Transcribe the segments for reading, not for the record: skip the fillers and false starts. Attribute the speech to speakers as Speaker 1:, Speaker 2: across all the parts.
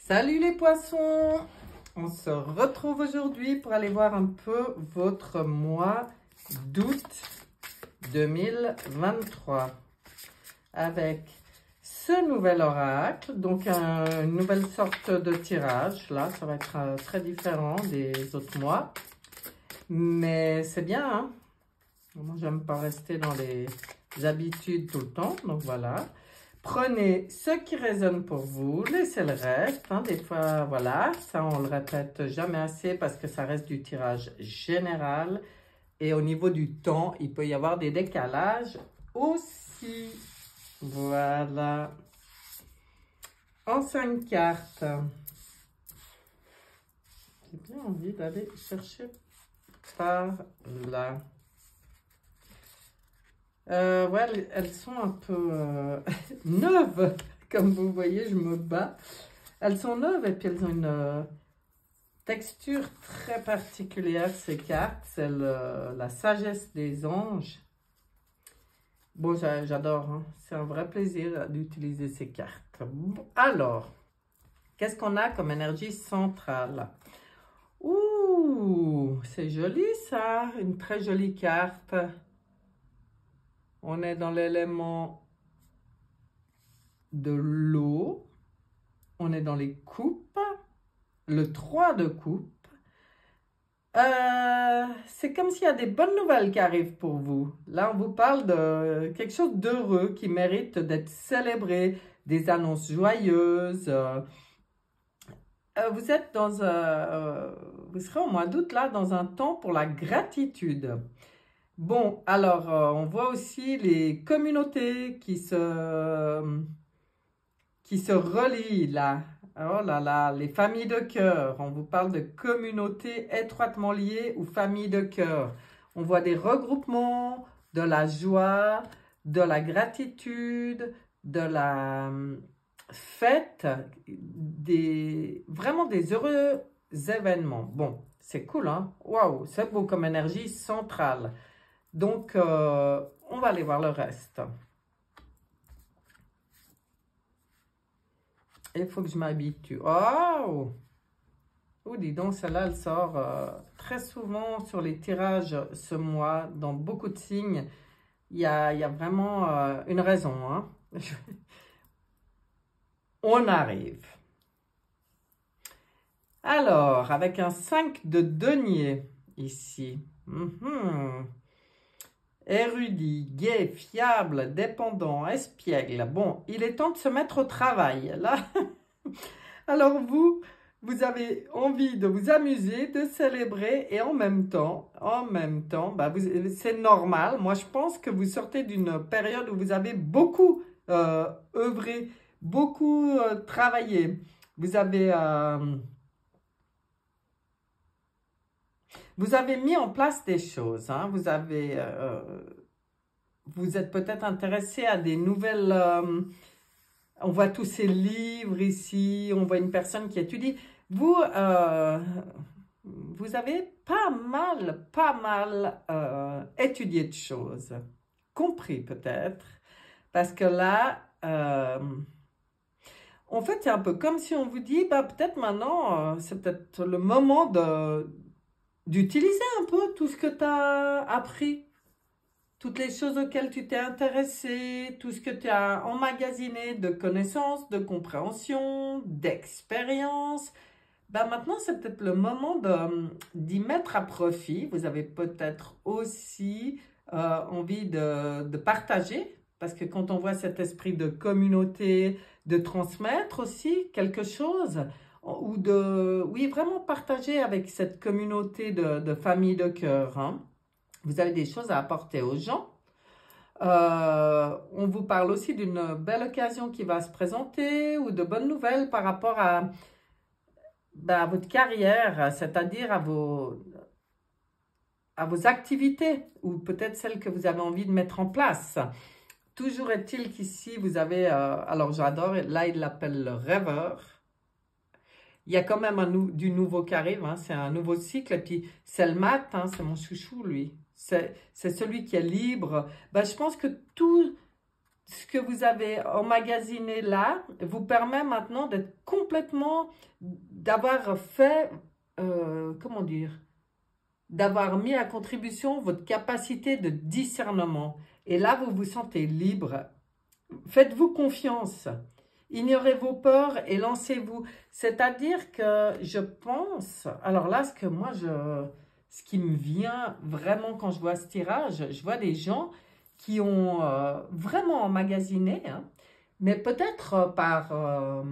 Speaker 1: Salut les poissons! On se retrouve aujourd'hui pour aller voir un peu votre mois d'août 2023 avec ce nouvel oracle, donc une nouvelle sorte de tirage. Là, ça va être très différent des autres mois, mais c'est bien, hein? Moi, j'aime pas rester dans les habitudes tout le temps, donc voilà. Prenez ce qui résonne pour vous, laissez le reste, hein. Des fois, voilà, ça on le répète jamais assez parce que ça reste du tirage général. Et au niveau du temps, il peut y avoir des décalages aussi. Voilà. En 5 cartes. J'ai bien envie d'aller chercher par là. Ouais, elles sont un peu neuves, comme vous voyez, je me bats. Elles sont neuves et puis elles ont une texture très particulière, ces cartes. C'est la sagesse des anges. Bon, j'adore, hein. C'est un vrai plaisir d'utiliser ces cartes. Alors, qu'est-ce qu'on a comme énergie centrale? Ouh, c'est joli ça, une très jolie carte. On est dans l'élément de l'eau. On est dans les coupes. Le 3 de coupe. C'est comme s'il y a des bonnes nouvelles qui arrivent pour vous. Là, on vous parle de quelque chose d'heureux qui mérite d'être célébré. Des annonces joyeuses. Vous êtes dans vous serez au mois d'août là dans un temps pour la gratitude. Bon, alors, on voit aussi les communautés qui se relient là. Oh là là, les familles de cœur. On vous parle de communautés étroitement liées ou familles de cœur. On voit des regroupements, de la joie, de la gratitude, de la fête, vraiment des heureux événements. Bon, c'est cool, hein? Waouh, c'est beau comme énergie centrale. Donc, on va aller voir le reste. Il faut que je m'habitue. Oh! Oh, dis donc, celle-là, elle sort très souvent sur les tirages ce mois, dans beaucoup de signes. Il y a vraiment une raison, hein? On arrive. Alors, avec un 5 de denier ici. Érudit, gai, fiable, dépendant, espiègle. Bon, il est temps de se mettre au travail, là. Alors vous avez envie de vous amuser, de célébrer et en même temps, bah c'est normal. Moi, je pense que vous sortez d'une période où vous avez beaucoup œuvré, beaucoup travaillé. Vous avez mis en place des choses, hein. Vous êtes peut-être intéressé à des nouvelles... on voit tous ces livres ici, on voit une personne qui étudie. Vous avez pas mal étudié de choses, compris peut-être, parce que là... en fait, c'est un peu comme si on vous dit, bah, peut-être maintenant, c'est peut-être le moment d'utiliser un peu tout ce que tu as appris, toutes les choses auxquelles tu t'es intéressé, tout ce que tu as emmagasiné de connaissances, de compréhension, d'expérience. Ben maintenant, c'est peut-être le moment d'y mettre à profit. Vous avez peut-être aussi envie de partager, parce que quand on voit cet esprit de communauté, de transmettre aussi quelque chose, ou oui, vraiment partager avec cette communauté de famille de cœur, hein. Vous avez des choses à apporter aux gens. On vous parle aussi d'une belle occasion qui va se présenter ou de bonnes nouvelles par rapport à votre carrière, c'est-à-dire à vos activités ou peut-être celles que vous avez envie de mettre en place. Toujours est-il qu'ici, vous avez, alors j'adore, là il l'appelle le rêveur. Il y a quand même du nouveau qui arrive, hein, c'est un nouveau cycle. Et puis, c'est le mat, hein, c'est mon chouchou, lui. C'est celui qui est libre. Ben, je pense que tout ce que vous avez emmagasiné là vous permet maintenant d'être complètement, d'avoir fait, comment dire, d'avoir mis à contribution votre capacité de discernement. Et là, vous vous sentez libre. Faites-vous confiance. Ignorez vos peurs et lancez-vous. C'est-à-dire que je pense, alors là, ce qui me vient vraiment quand je vois ce tirage, je vois des gens qui ont vraiment emmagasiné, hein, mais peut-être par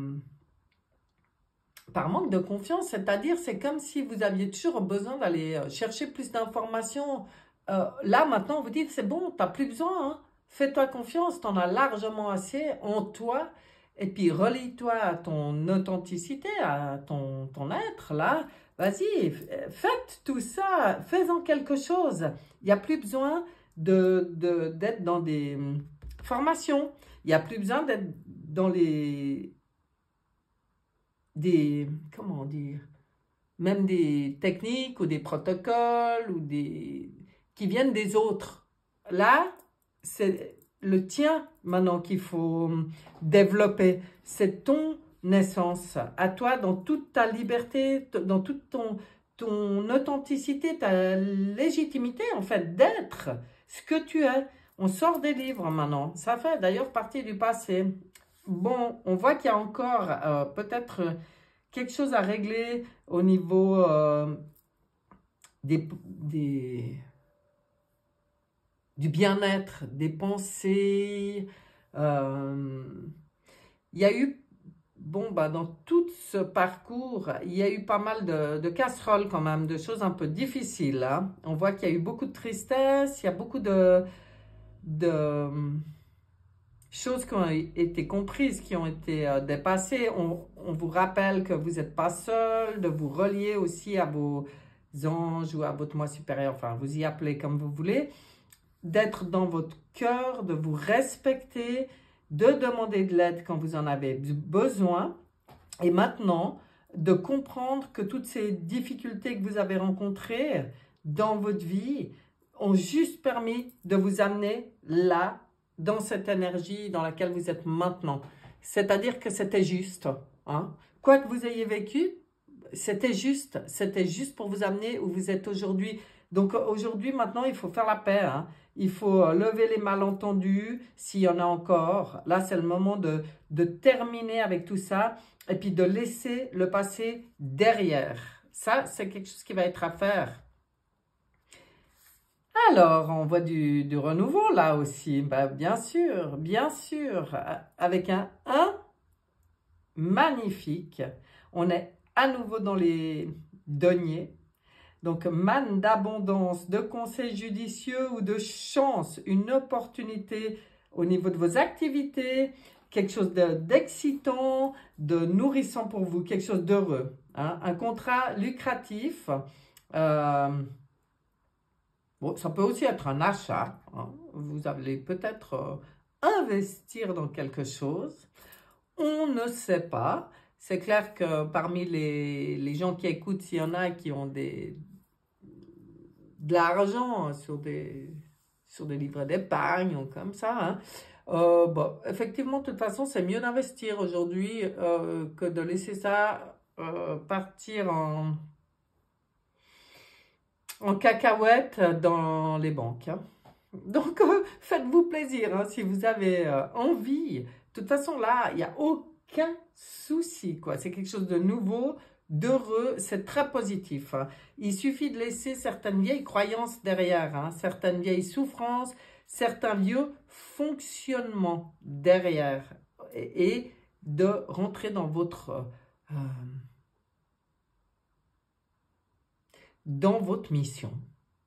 Speaker 1: manque de confiance, c'est-à-dire c'est comme si vous aviez toujours besoin d'aller chercher plus d'informations. Là, maintenant, vous dites, c'est bon, tu n'as plus besoin, hein. Fais-toi confiance, tu en as largement assez en toi, et puis relie-toi à ton authenticité, à ton être, là. Vas-y, faites tout ça, fais-en quelque chose. Il n'y a plus besoin d'être dans des formations, il n'y a plus besoin d'être dans comment dire, même des techniques ou des protocoles qui viennent des autres. Là, c'est le tien maintenant qu'il faut développer. C'est ton naissance, à toi, dans toute ta liberté, dans toute ton authenticité, ta légitimité, en fait, d'être ce que tu es. On sort des livres maintenant. Ça fait d'ailleurs partie du passé. Bon, on voit qu'il y a encore peut-être quelque chose à régler au niveau du bien-être, des pensées. Il y a eu, bon, bah, dans tout ce parcours, il y a eu pas mal de casseroles quand même, de choses un peu difficiles, hein. On voit qu'il y a eu beaucoup de tristesse, il y a beaucoup de choses qui ont été comprises, qui ont été dépassées. On vous rappelle que vous n'êtes pas seul, de vous relier aussi à vos anges ou à votre moi supérieur, enfin, vous y appelez comme vous voulez, d'être dans votre cœur, de vous respecter, de demander de l'aide quand vous en avez besoin. Et maintenant, de comprendre que toutes ces difficultés que vous avez rencontrées dans votre vie ont juste permis de vous amener là, dans cette énergie dans laquelle vous êtes maintenant. C'est-à-dire que c'était juste, hein. Quoi que vous ayez vécu, c'était juste pour vous amener où vous êtes aujourd'hui. Donc aujourd'hui, maintenant, il faut faire la paix, hein. Il faut lever les malentendus, s'il y en a encore. Là, c'est le moment de terminer avec tout ça et puis de laisser le passé derrière. Ça, c'est quelque chose qui va être à faire. Alors, on voit du renouveau là aussi. Bah, bien sûr, avec un 1 magnifique. On est à nouveau dans les deniers. Donc, manne d'abondance, de conseils judicieux ou de chance, une opportunité au niveau de vos activités, quelque chose d'excitant, de nourrissant pour vous, quelque chose d'heureux, hein, un contrat lucratif. Bon, ça peut aussi être un achat, hein. Vous allez peut-être investir dans quelque chose. On ne sait pas. C'est clair que parmi les gens qui écoutent, s'il y en a qui ont de l'argent sur des livrets d'épargne ou comme ça, hein. Bon, effectivement, de toute façon, c'est mieux d'investir aujourd'hui que de laisser ça partir en cacahuète dans les banques, hein. Donc, faites-vous plaisir, hein, si vous avez envie. De toute façon, là, il n'y a aucun souci, quoi. C'est quelque chose de nouveau, d'heureux, c'est très positif, hein. Il suffit de laisser certaines vieilles croyances derrière, hein, certaines vieilles souffrances, certains vieux fonctionnements derrière et de rentrer dans votre mission.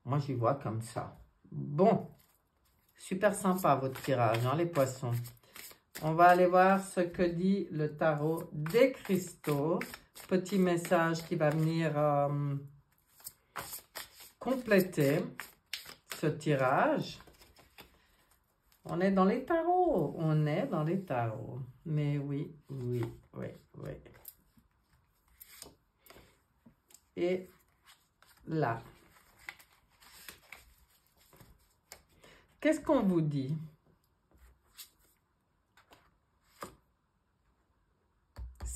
Speaker 1: Moi, j'y vois comme ça. Bon, super sympa votre tirage, hein, les poissons. On va aller voir ce que dit le tarot des cristaux. Petit message qui va venir compléter ce tirage. On est dans les tarots. On est dans les tarots. Mais oui. Et là. Qu'est-ce qu'on vous dit?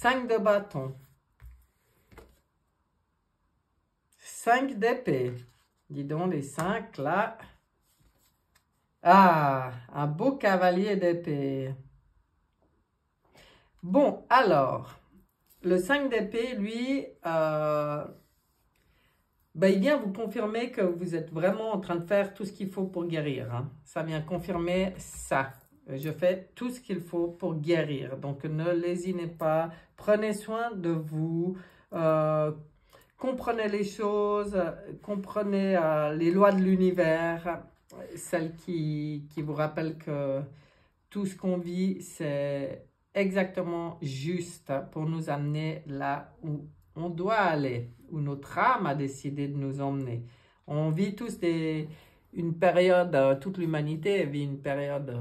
Speaker 1: 5 de bâton. 5 d'épée. Dis donc les 5 là. Ah, un beau cavalier d'épée. Bon, alors, le 5 d'épée, lui, il vient vous confirmer que vous êtes vraiment en train de faire tout ce qu'il faut pour guérir. Hein. Ça vient confirmer ça. Je fais tout ce qu'il faut pour guérir. Donc, ne lésinez pas. Prenez soin de vous. Comprenez les choses. Comprenez les lois de l'univers. Celles qui vous rappellent que tout ce qu'on vit, c'est exactement juste pour nous amener là où on doit aller, où notre âme a décidé de nous emmener. On vit tous une période, toute l'humanité vit une période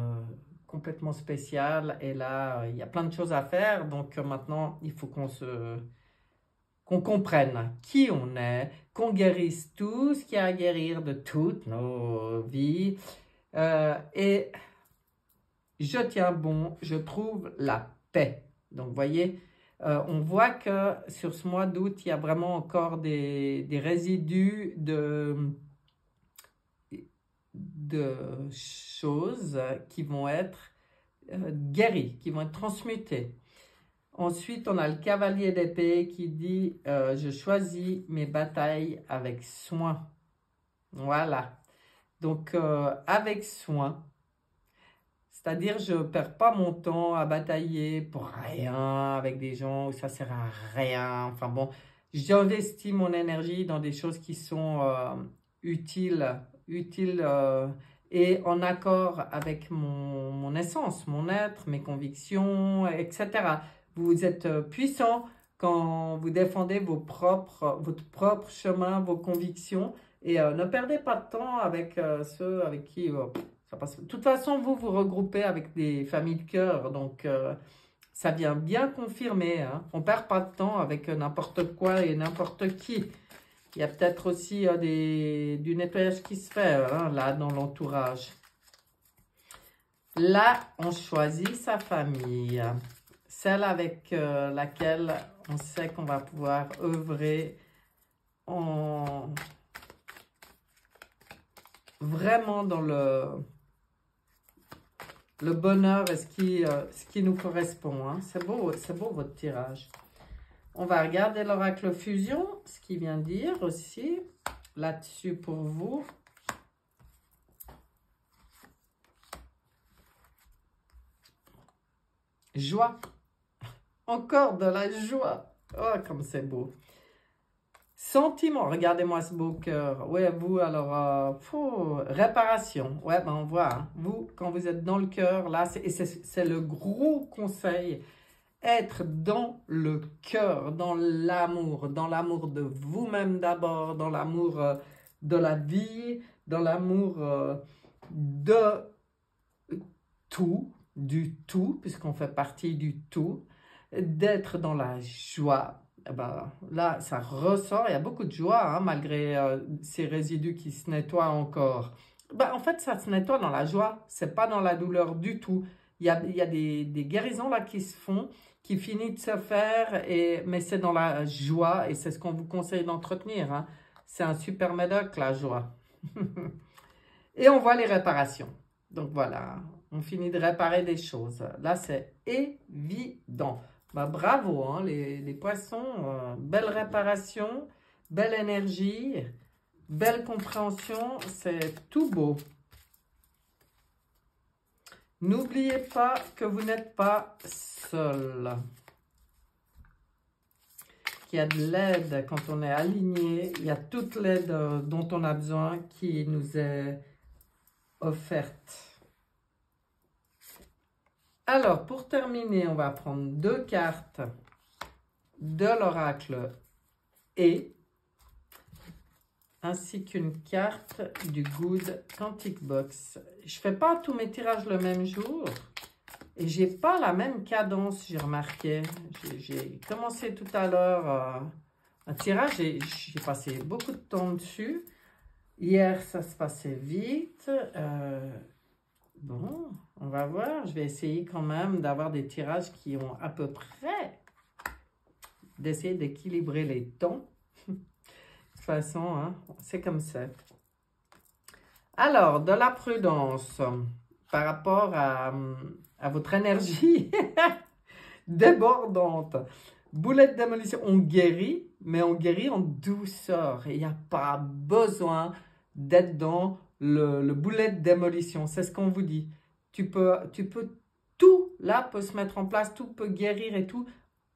Speaker 1: complètement spéciale et là, il y a plein de choses à faire. Donc maintenant, il faut qu'on comprenne qui on est, qu'on guérisse tout ce qu'il y a à guérir de toutes nos vies. Et je tiens bon, je trouve la paix. Donc, vous voyez, on voit que sur ce mois d'août, il y a vraiment encore des résidus de choses qui vont être guéries, qui vont être transmutées. Ensuite, on a le cavalier d'épée qui dit « Je choisis mes batailles avec soin ». Voilà. Donc, avec soin. C'est-à-dire, je ne perds pas mon temps à batailler pour rien avec des gens où ça ne sert à rien. Enfin bon, j'investis mon énergie dans des choses qui sont utiles et en accord avec mon essence, mon être, mes convictions, etc. Vous êtes puissant quand vous défendez votre propre chemin, vos convictions et ne perdez pas de temps avec ceux avec qui... de toute façon, vous vous regroupez avec des familles de cœur, donc ça vient bien confirmer. Hein. On ne perd pas de temps avec n'importe quoi et n'importe qui. Il y a peut-être aussi du nettoyage qui se fait hein, là dans l'entourage. Là, on choisit sa famille, celle avec laquelle on sait qu'on va pouvoir œuvrer vraiment dans le bonheur et ce qui nous correspond. Hein. C'est beau votre tirage. On va regarder l'oracle fusion, ce qu'il vient dire aussi là-dessus pour vous. Joie. Encore de la joie. Oh, comme c'est beau. Sentiment, regardez-moi ce beau cœur. Ouais, vous, alors, réparation. Ouais, ben on voit, hein. Vous, quand vous êtes dans le cœur, là, c'est le gros conseil. Être dans le cœur, dans l'amour de vous-même d'abord, dans l'amour de la vie, dans l'amour de tout, du tout, puisqu'on fait partie du tout, d'être dans la joie. Ben, là, ça ressort, il y a beaucoup de joie, hein, malgré ces résidus qui se nettoient encore. Ben, en fait, ça se nettoie dans la joie, c'est pas dans la douleur du tout. Il y a des guérisons là qui se font, qui finissent de se faire, mais c'est dans la joie et c'est ce qu'on vous conseille d'entretenir. Hein. C'est un super médoc, la joie. Et on voit les réparations. Donc voilà, on finit de réparer des choses. Là, c'est évident. Bah, bravo, hein, les poissons, belle réparation, belle énergie, belle compréhension, c'est tout beau. N'oubliez pas que vous n'êtes pas seul. Qu'il y a de l'aide quand on est aligné, il y a toute l'aide dont on a besoin qui nous est offerte. Alors, pour terminer, on va prendre 2 cartes de l'oracle et ainsi qu'une carte du Good Quantic Box. Je ne fais pas tous mes tirages le même jour et j'ai pas la même cadence, j'ai remarqué. J'ai commencé tout à l'heure un tirage, j'ai passé beaucoup de temps dessus. Hier, ça se passait vite. Bon, on va voir. Je vais essayer quand même d'avoir des tirages qui ont à peu près d'essayer d'équilibrer les temps. De toute façon, hein, c'est comme ça. Alors, de la prudence par rapport à votre énergie débordante. Boulette de démolition, on guérit, mais on guérit en douceur. Il n'y a pas besoin d'être dans le boulet de démolition. C'est ce qu'on vous dit. Tu peux, tout là peut se mettre en place, tout peut guérir et tout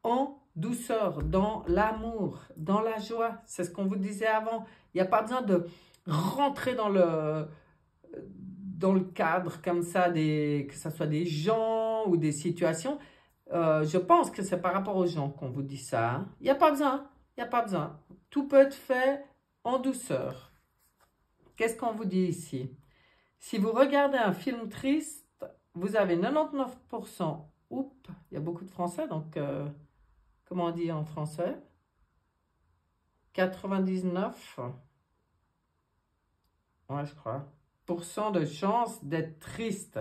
Speaker 1: en douceur, dans l'amour, dans la joie. C'est ce qu'on vous disait avant. Il n'y a pas besoin de rentrer dans le cadre comme ça, que ce soit des gens ou des situations. Je pense que c'est par rapport aux gens qu'on vous dit ça. Hein. Il n'y a pas besoin. Il n'y a pas besoin. Tout peut être fait en douceur. Qu'est-ce qu'on vous dit ici? Si vous regardez un film triste, vous avez 99%. Oups, il y a beaucoup de français, donc comment on dit en français? 99, ouais, je crois, % de chance d'être triste.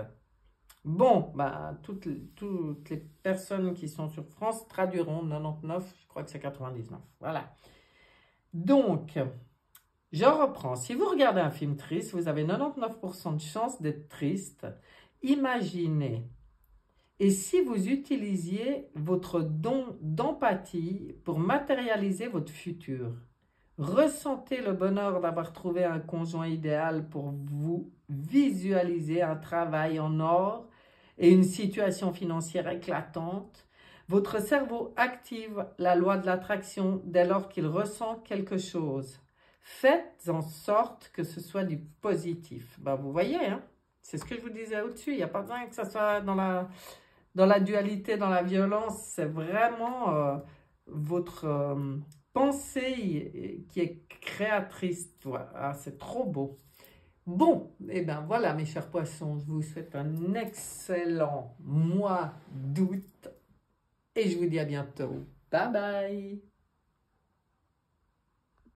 Speaker 1: Bon, bah, toutes les personnes qui sont sur France traduiront 99, je crois que c'est 99. Voilà. Donc, je reprends. Si vous regardez un film triste, vous avez 99% de chance d'être triste. Imaginez. Et si vous utilisiez votre don d'empathie pour matérialiser votre futur? Ressentez le bonheur d'avoir trouvé un conjoint idéal pour vous visualiser un travail en or et une situation financière éclatante. Votre cerveau active la loi de l'attraction dès lors qu'il ressent quelque chose. Faites en sorte que ce soit du positif. Ben, vous voyez, hein? C'est ce que je vous disais au-dessus. Il n'y a pas besoin que ça soit dans la dualité, dans la violence. C'est vraiment votre pensée qui est créatrice. Voilà, c'est trop beau. Bon, et bien voilà mes chers poissons, je vous souhaite un excellent mois d'août et je vous dis à bientôt. Bye bye!